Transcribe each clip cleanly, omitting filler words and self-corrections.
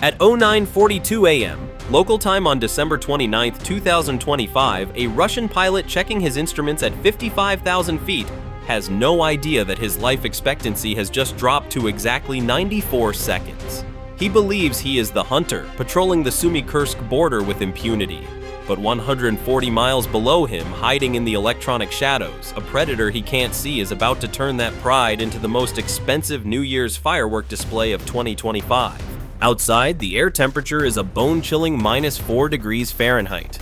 At 09:42 a.m., local time on December 29, 2025, a Russian pilot checking his instruments at 55,000 feet has no idea that his life expectancy has just dropped to exactly 94 seconds. He believes he is the hunter, patrolling the Sumy-Kursk border with impunity. But 140 miles below him, hiding in the electronic shadows, a predator he can't see is about to turn that pride into the most expensive New Year's firework display of 2025. Outside, the air temperature is a bone-chilling -4 degrees Fahrenheit.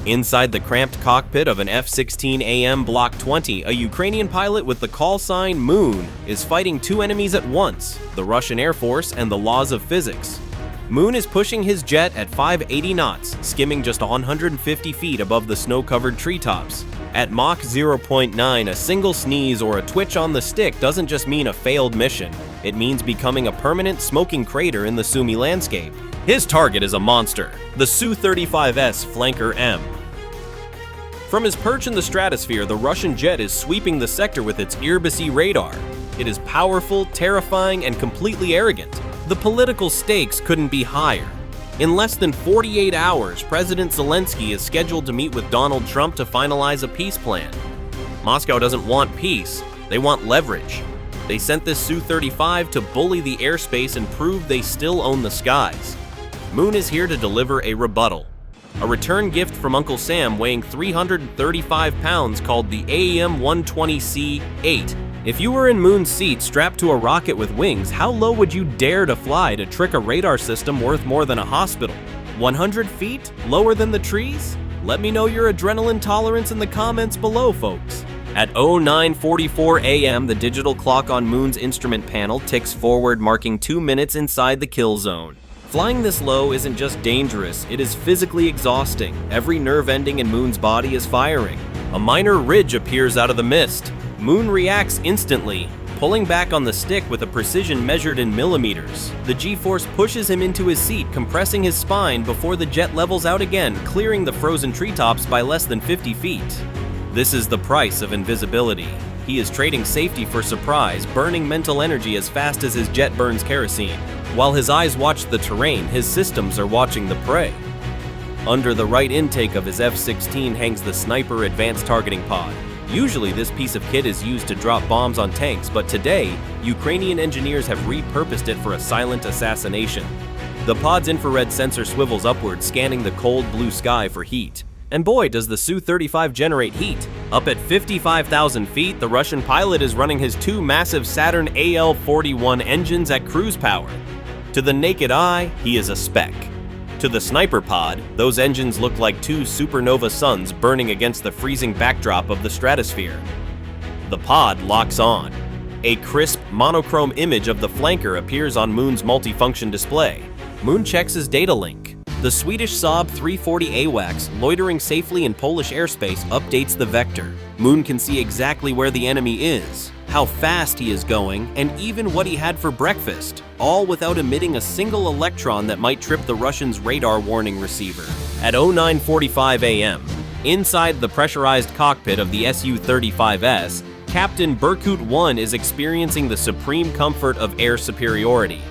Inside the cramped cockpit of an F-16 AM Block 20, a Ukrainian pilot with the call sign Moon is fighting two enemies at once, the Russian Air Force and the laws of physics. Moon is pushing his jet at 580 knots, skimming just 150 feet above the snow-covered treetops. At Mach 0.9, a single sneeze or a twitch on the stick doesn't just mean a failed mission. It means becoming a permanent smoking crater in the Sumy landscape. His target is a monster, the Su-35S Flanker M. From his perch in the stratosphere, the Russian jet is sweeping the sector with its Irbis-E radar. It is powerful, terrifying, and completely arrogant. The political stakes couldn't be higher. In less than 48 hours, President Zelenskyy is scheduled to meet with Donald Trump to finalize a peace plan. Moscow doesn't want peace, they want leverage. They sent this Su-35 to bully the airspace and prove they still own the skies. Moon is here to deliver a rebuttal. A return gift from Uncle Sam weighing 335 pounds called the AIM-120C-8. If you were in Moon's seat strapped to a rocket with wings, how low would you dare to fly to trick a radar system worth more than a hospital? 100 feet? Lower than the trees? Let me know your adrenaline tolerance in the comments below, folks. At 09:44 a.m., the digital clock on Moon's instrument panel ticks forward, marking 2 minutes inside the kill zone. Flying this low isn't just dangerous, it is physically exhausting. Every nerve ending in Moon's body is firing. A minor ridge appears out of the mist. Moon reacts instantly, pulling back on the stick with a precision measured in millimeters. The G-force pushes him into his seat, compressing his spine before the jet levels out again, clearing the frozen treetops by less than 50 feet. This is the price of invisibility. He is trading safety for surprise, burning mental energy as fast as his jet burns kerosene. While his eyes watch the terrain, his systems are watching the prey. Under the right intake of his F-16 hangs the Sniper Advanced Targeting Pod. Usually this piece of kit is used to drop bombs on tanks, but today, Ukrainian engineers have repurposed it for a silent assassination. The pod's infrared sensor swivels upward, scanning the cold blue sky for heat. And boy, does the Su-35 generate heat. Up at 55,000 feet, the Russian pilot is running his two massive Saturn AL-41 engines at cruise power. To the naked eye, he is a speck. To the sniper pod, those engines look like two supernova suns burning against the freezing backdrop of the stratosphere. The pod locks on. A crisp, monochrome image of the flanker appears on Moon's multifunction display. Moon checks his data link. The Swedish Saab 340 AWACS, loitering safely in Polish airspace, updates the vector. Moon can see exactly where the enemy is, how fast he is going, and even what he had for breakfast, all without emitting a single electron that might trip the Russians' radar warning receiver. At 09:45 a.m., inside the pressurized cockpit of the Su-35S, Captain Berkut 1 is experiencing the supreme comfort of air superiority.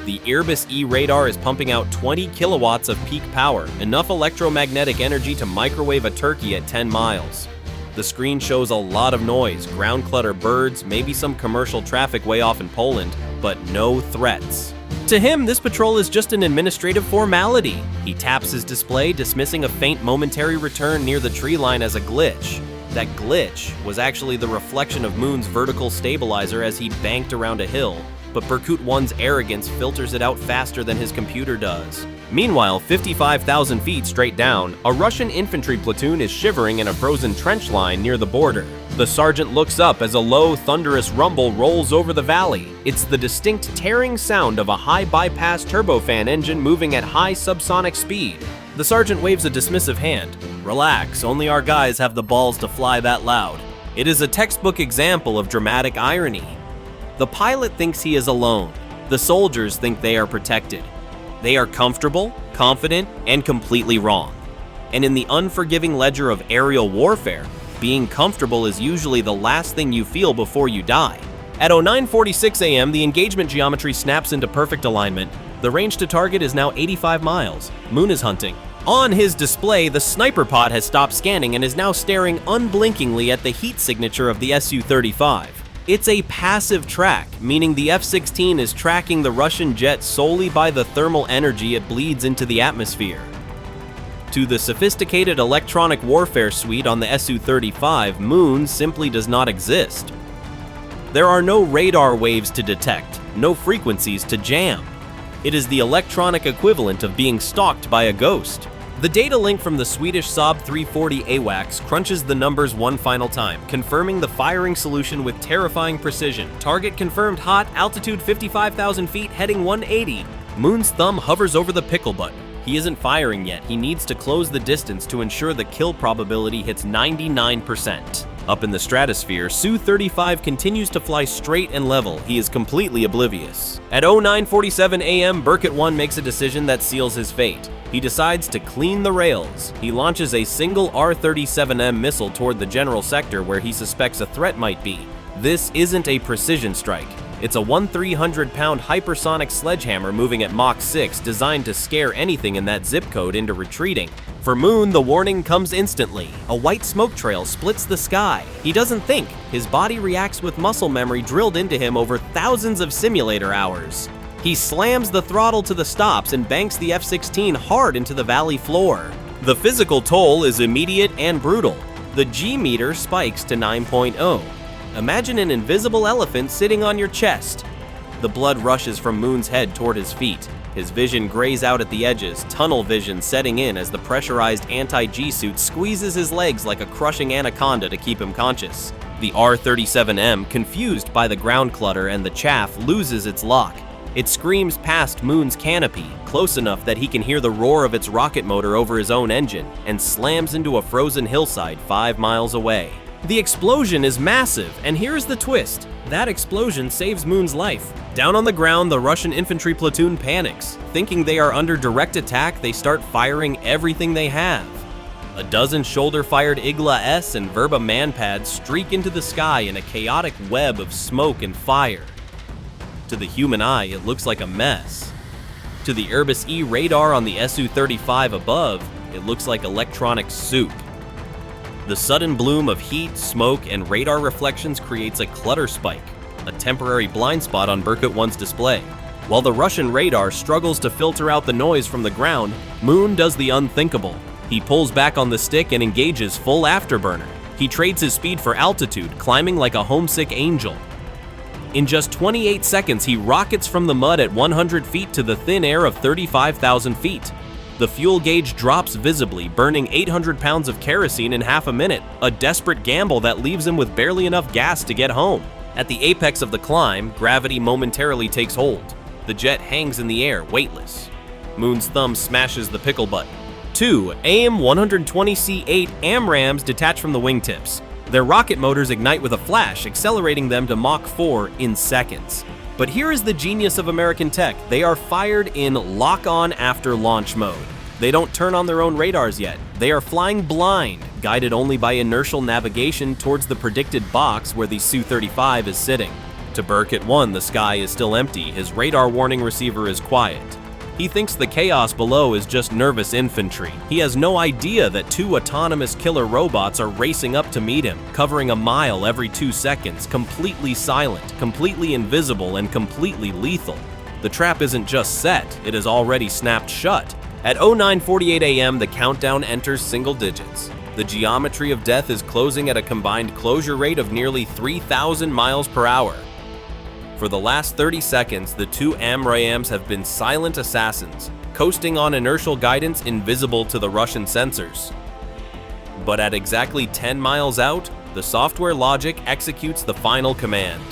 The Irbis-E radar is pumping out 20 kilowatts of peak power, enough electromagnetic energy to microwave a turkey at 10 miles. The screen shows a lot of noise, ground clutter, birds, maybe some commercial traffic way off in Poland, but no threats. To him, this patrol is just an administrative formality. He taps his display, dismissing a faint momentary return near the tree line as a glitch. That glitch was actually the reflection of Moon's vertical stabilizer as he banked around a hill, but Berkut 1's arrogance filters it out faster than his computer does. Meanwhile, 55,000 feet straight down, a Russian infantry platoon is shivering in a frozen trench line near the border. The sergeant looks up as a low, thunderous rumble rolls over the valley. It's the distinct tearing sound of a high-bypass turbofan engine moving at high subsonic speed. The sergeant waves a dismissive hand. Relax, only our guys have the balls to fly that loud. It is a textbook example of dramatic irony. The pilot thinks he is alone. The soldiers think they are protected. They are comfortable, confident, and completely wrong. And in the unforgiving ledger of aerial warfare, being comfortable is usually the last thing you feel before you die. At 09:46 a.m., the engagement geometry snaps into perfect alignment. The range to target is now 85 miles. Moon is hunting. On his display, the sniper pod has stopped scanning and is now staring unblinkingly at the heat signature of the Su-35. It's a passive track, meaning the F-16 is tracking the Russian jet solely by the thermal energy it bleeds into the atmosphere. To the sophisticated electronic warfare suite on the Su-35, Moon simply does not exist. There are no radar waves to detect, no frequencies to jam. It is the electronic equivalent of being stalked by a ghost. The data link from the Swedish Saab 340 AWACS crunches the numbers one final time, confirming the firing solution with terrifying precision. Target confirmed hot, altitude 55,000 feet, heading 180. Moon's thumb hovers over the pickle button. He isn't firing yet. He needs to close the distance to ensure the kill probability hits 99%. Up in the stratosphere, Su-35 continues to fly straight and level. He is completely oblivious. At 09:47 a.m., Burkett 1 makes a decision that seals his fate. He decides to clean the rails. He launches a single R-37M missile toward the general sector where he suspects a threat might be. This isn't a precision strike. It's a 1,300-pound hypersonic sledgehammer moving at Mach 6 designed to scare anything in that zip code into retreating. For Moon, the warning comes instantly. A white smoke trail splits the sky. He doesn't think. His body reacts with muscle memory drilled into him over thousands of simulator hours. He slams the throttle to the stops and banks the F-16 hard into the valley floor. The physical toll is immediate and brutal. The G-meter spikes to 9.0. Imagine an invisible elephant sitting on your chest. The blood rushes from Moon's head toward his feet. His vision grays out at the edges, tunnel vision setting in as the pressurized anti-G suit squeezes his legs like a crushing anaconda to keep him conscious. The R-37M, confused by the ground clutter and the chaff, loses its lock. It screams past Moon's canopy, close enough that he can hear the roar of its rocket motor over his own engine, and slams into a frozen hillside 5 miles away. The explosion is massive, and here's the twist. That explosion saves Moon's life. Down on the ground, the Russian infantry platoon panics. Thinking they are under direct attack, they start firing everything they have. A dozen shoulder-fired Igla-S and Verba manpads streak into the sky in a chaotic web of smoke and fire. To the human eye, it looks like a mess. To the Irbis-E radar on the Su-35 above, it looks like electronic soup. The sudden bloom of heat, smoke, and radar reflections creates a clutter spike, a temporary blind spot on Burkett 1's display. While the Russian radar struggles to filter out the noise from the ground, Moon does the unthinkable. He pulls back on the stick and engages full afterburner. He trades his speed for altitude, climbing like a homesick angel. In just 28 seconds, he rockets from the mud at 100 feet to the thin air of 35,000 feet. The fuel gauge drops visibly, burning 800 pounds of kerosene in half a minute, a desperate gamble that leaves him with barely enough gas to get home. At the apex of the climb, gravity momentarily takes hold. The jet hangs in the air, weightless. Moon's thumb smashes the pickle button. 2 AIM-120C-8 AMRAAMs detach from the wingtips. Their rocket motors ignite with a flash, accelerating them to Mach 4 in seconds. But here is the genius of American tech. They are fired in lock-on after launch mode. They don't turn on their own radars yet. They are flying blind, guided only by inertial navigation towards the predicted box where the Su-35 is sitting. To Burkett 1, the sky is still empty. His radar warning receiver is quiet. He thinks the chaos below is just nervous infantry. He has no idea that 2 autonomous killer robots are racing up to meet him, covering a mile every 2 seconds, completely silent, completely invisible, and completely lethal. The trap isn't just set, it is already snapped shut. At 09:48 a.m., the countdown enters single digits. The geometry of death is closing at a combined closure rate of nearly 3,000 miles per hour. For the last 30 seconds, the 2 AMRAAMs have been silent assassins, coasting on inertial guidance invisible to the Russian sensors. But at exactly 10 miles out, the software logic executes the final command.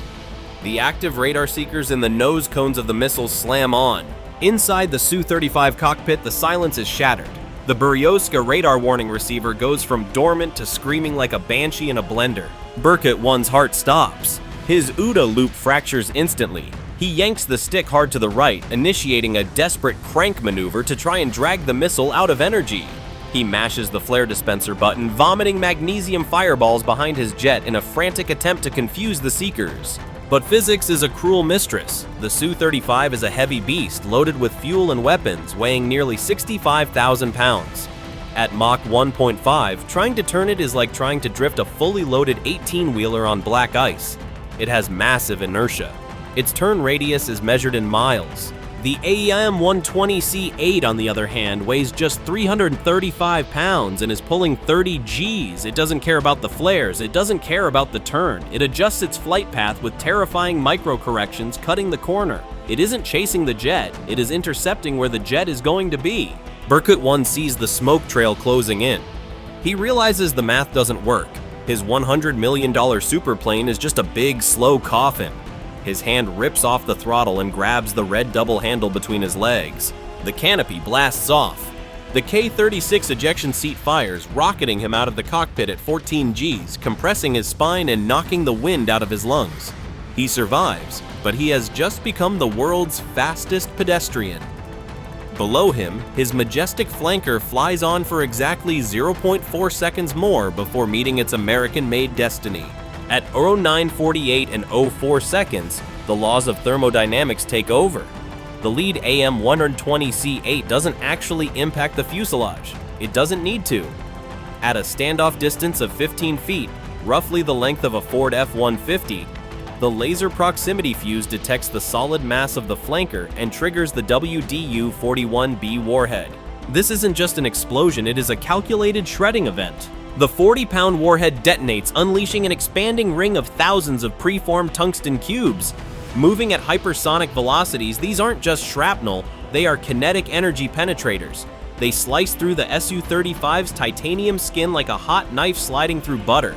The active radar seekers in the nose cones of the missiles slam on. Inside the Su-35 cockpit, the silence is shattered. The Berezovka radar warning receiver goes from dormant to screaming like a banshee in a blender. Burkett 1's heart stops. His OODA loop fractures instantly. He yanks the stick hard to the right, initiating a desperate crank maneuver to try and drag the missile out of energy. He mashes the flare dispenser button, vomiting magnesium fireballs behind his jet in a frantic attempt to confuse the seekers. But physics is a cruel mistress. The Su-35 is a heavy beast loaded with fuel and weapons, weighing nearly 65,000 pounds. At Mach 1.5, trying to turn it is like trying to drift a fully loaded 18-wheeler on black ice. It has massive inertia. Its turn radius is measured in miles. The AIM-120C-8, on the other hand, weighs just 335 pounds and is pulling 30 Gs. It doesn't care about the flares, it doesn't care about the turn. It adjusts its flight path with terrifying micro-corrections, cutting the corner. It isn't chasing the jet, it is intercepting where the jet is going to be. Berkut 1 sees the smoke trail closing in. He realizes the math doesn't work. His $100 million superplane is just a big, slow coffin. His hand rips off the throttle and grabs the red double handle between his legs. The canopy blasts off. The K-36 ejection seat fires, rocketing him out of the cockpit at 14 Gs, compressing his spine and knocking the wind out of his lungs. He survives, but he has just become the world's fastest pedestrian. Below him, his majestic flanker flies on for exactly 0.4 seconds more before meeting its American-made destiny. At 09:48 and 04 seconds, the laws of thermodynamics take over. The lead AIM-120C-8 doesn't actually impact the fuselage. It doesn't need to. At a standoff distance of 15 feet, roughly the length of a Ford F-150, the laser proximity fuse detects the solid mass of the flanker and triggers the WDU-41B warhead. This isn't just an explosion, it is a calculated shredding event. The 40-pound warhead detonates, unleashing an expanding ring of thousands of preformed tungsten cubes. Moving at hypersonic velocities, these aren't just shrapnel, they are kinetic energy penetrators. They slice through the Su-35's titanium skin like a hot knife sliding through butter.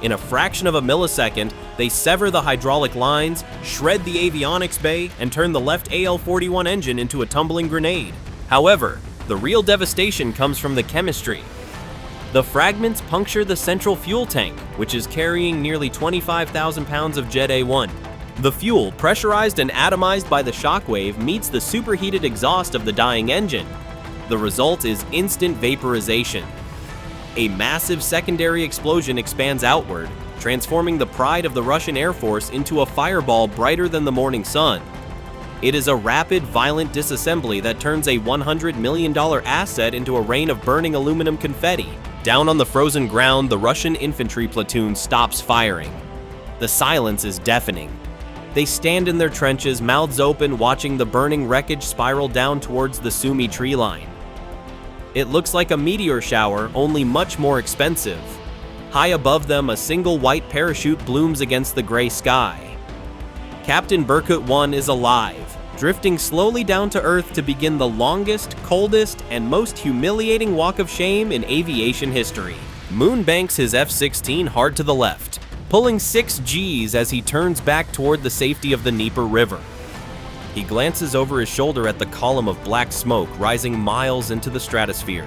In a fraction of a millisecond, they sever the hydraulic lines, shred the avionics bay, and turn the left AL-41 engine into a tumbling grenade. However, the real devastation comes from the chemistry. The fragments puncture the central fuel tank, which is carrying nearly 25,000 pounds of Jet A1. The fuel, pressurized and atomized by the shockwave, meets the superheated exhaust of the dying engine. The result is instant vaporization. A massive secondary explosion expands outward, transforming the pride of the Russian Air Force into a fireball brighter than the morning sun. It is a rapid, violent disassembly that turns a $100 million asset into a rain of burning aluminum confetti. Down on the frozen ground, the Russian infantry platoon stops firing. The silence is deafening. They stand in their trenches, mouths open, watching the burning wreckage spiral down towards the Sumy tree line. It looks like a meteor shower, only much more expensive. High above them, a single white parachute blooms against the gray sky. Captain Berkut 1 is alive, drifting slowly down to Earth to begin the longest, coldest, and most humiliating walk of shame in aviation history. Moon banks his F-16 hard to the left, pulling 6 Gs as he turns back toward the safety of the Dnieper River. He glances over his shoulder at the column of black smoke rising miles into the stratosphere.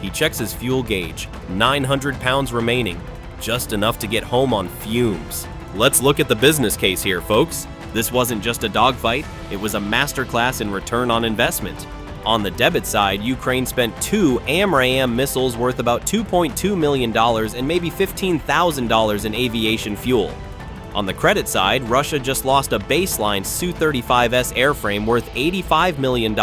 He checks his fuel gauge, 900 pounds remaining, just enough to get home on fumes. Let's look at the business case here, folks. This wasn't just a dogfight, it was a masterclass in return on investment. On the debit side, Ukraine spent 2 AMRAAM missiles worth about $2.2 million and maybe $15,000 in aviation fuel. On the credit side, Russia just lost a baseline Su-35S airframe worth $85 million,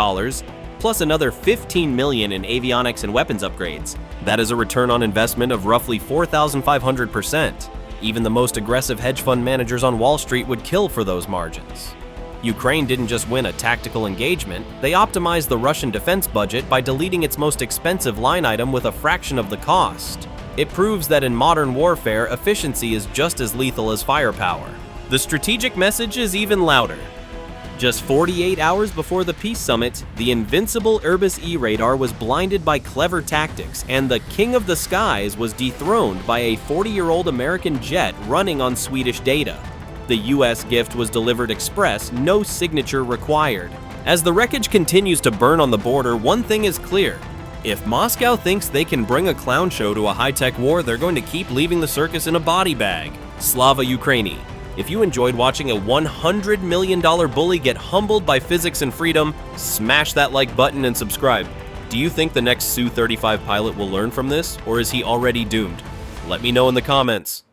plus another $15 million in avionics and weapons upgrades. That is a return on investment of roughly 4,500%. Even the most aggressive hedge fund managers on Wall Street would kill for those margins. Ukraine didn't just win a tactical engagement, they optimized the Russian defense budget by deleting its most expensive line item with a fraction of the cost. It proves that in modern warfare, efficiency is just as lethal as firepower. The strategic message is even louder. Just 48 hours before the peace summit, the invincible Irbis-E radar was blinded by clever tactics, and the king of the skies was dethroned by a 40-year-old American jet running on Swedish data. The US gift was delivered express, no signature required. As the wreckage continues to burn on the border, one thing is clear. If Moscow thinks they can bring a clown show to a high-tech war, they're going to keep leaving the circus in a body bag. Slava Ukraini. If you enjoyed watching a $100 million bully get humbled by physics and freedom, smash that like button and subscribe. Do you think the next Su-35 pilot will learn from this, or is he already doomed? Let me know in the comments.